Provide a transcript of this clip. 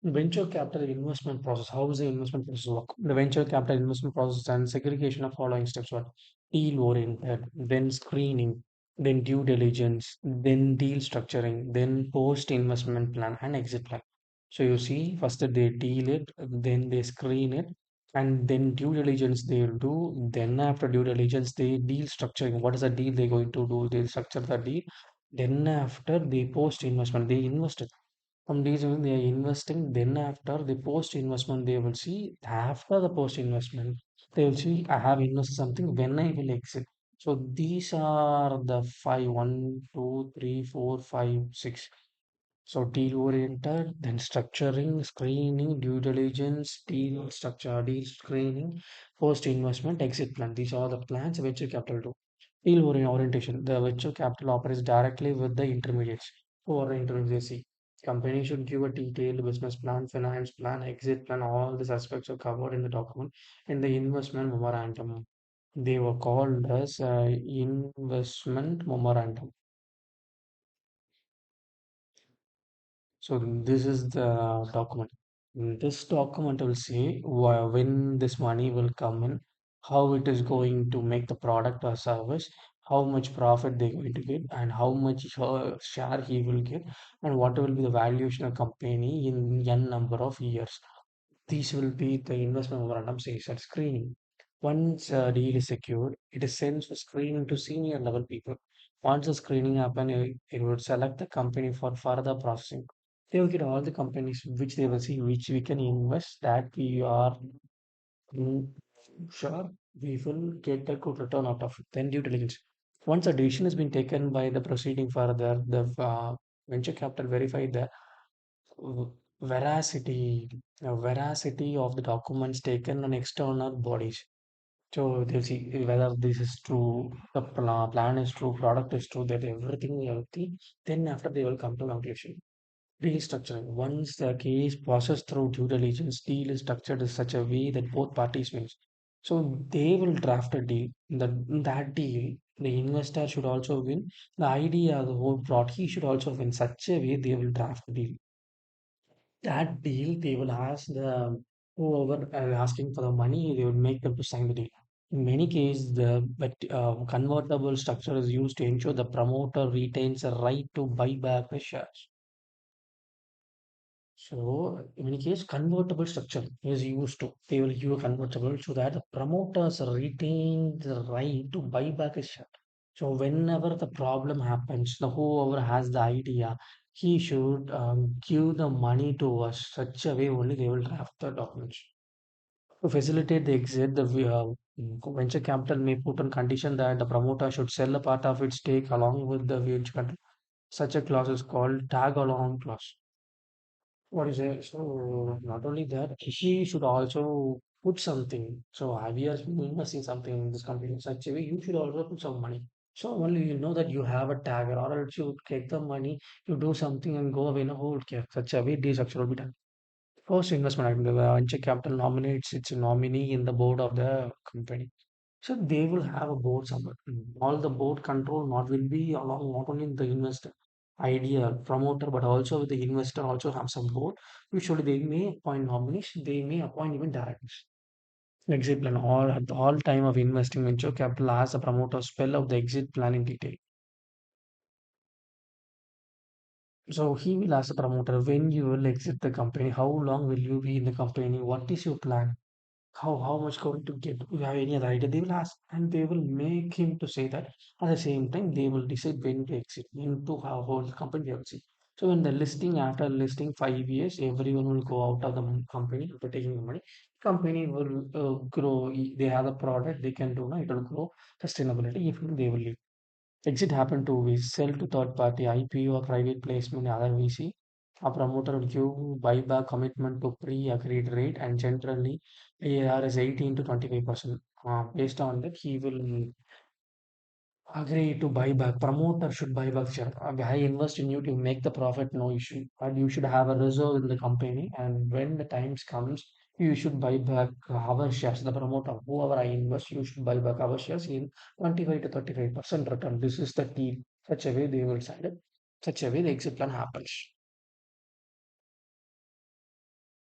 Venture capital investment process. How is the investment process work? The venture capital investment process and segregation of following steps. What? Deal oriented, then screening, then due diligence, then deal structuring, then post investment plan and exit plan. So you see, first they deal it, then they screen it, and then due diligence they will do. Then after due diligence, they deal structuring. What is the deal they're going to do? They'll structure the deal. Then after the post investment, they invest it from these when they are investing. Then after the post investment, they will see after the post investment, they will see I have invested something when I will exit. So these are the five, one, two, three, four, five, six. So deal oriented, then structuring, screening, due diligence, deal structure, deal screening, post investment, exit plan. These are the plans venture capital do. Deal orientation. The venture capital operates directly with the intermediates. Who are the intermediates? Company should give a detailed business plan, finance plan, exit plan. All these aspects are covered in the document in the investment memorandum. They were called as investment memorandum. So this is the document. This document will say when this money will come in, how it is going to make the product or service, how much profit they're going to get, and how much share he will get, and what will be the valuation of company in n number of years. These will be the investment memorandum says at screening. Once a deal is secured, it is sent for screening to senior level people. Once the screening happen, it will select the company for further processing. They will get all the companies which they will see which we can invest that we are mm, sure we will get a good return out of it. Then due diligence. Once a decision has been taken by the proceeding further, the venture capital verify the v- veracity of the documents taken on external bodies. So they'll see whether this is true, the plan is true, product is true, that everything is healthy. Then after they will come to conclusion. Restructuring. Once the case passes through due diligence, deal is structured in such a way that both parties win. So they will draft a deal. That deal, the investor should also win. The idea, the whole plot, he should also win. Such a way they will draft a deal. That deal, they will ask the whoever asking for the money, they will make them to sign the deal. In many cases, the convertible structure is used to ensure the promoter retains a right to buy back the shares. So, in any case, convertible structure is used to. They will use convertible so that the promoters retain the right to buy back a share. So, whenever the problem happens, the whoever has the idea, he should give the money to us. Such a way only they will draft the documents. To facilitate the exit, the venture capital may put on condition that the promoter should sell a part of its stake along with the venture capital. Such a clause is called tag along clause. What is it? So not only that, he should also put something. So we are investing something in this company in such a way, you should also put some money. So only you know that you have a tagger, or else you take the money, you do something and go away in a whole care. Such a way, this actually will be done. First investment, item, the venture capital nominates its nominee in the board of the company. So they will have a board somewhere. All the board control not will be along not only the investor, idea promoter, but also the investor also have some board. Usually they may appoint nominees, they may appoint even directors. Exit plan all at all time of investing venture capital as a promoter spell out the exit plan in detail. So he will ask the promoter when you will exit the company, how long will you be in the company, what is your plan? How much going to get? Do you have any other idea? They will ask and they will make him to say that. At the same time, they will decide when to exit, when to have whole company they will see. So when the listing, after listing 5 years, everyone will go out of the company after taking the money. Company will grow. They have a product they can do now. It will grow sustainability. If not, they will leave. Exit happen to we sell to third party, IPO or private placement, other VC. A promoter will give buyback commitment to pre-agreed rate and generally AR is 18 to 25%. Based on that, he will agree to buy back. Promoter should buy back share. I invest in you to make the profit, no issue. But you should have a reserve in the company, and when the times comes, you should buy back our shares. The promoter, whoever I invest, you should buy back our shares in 25 to 35% return. This is the deal. Such a way they will sign it. Such a way the exit plan happens.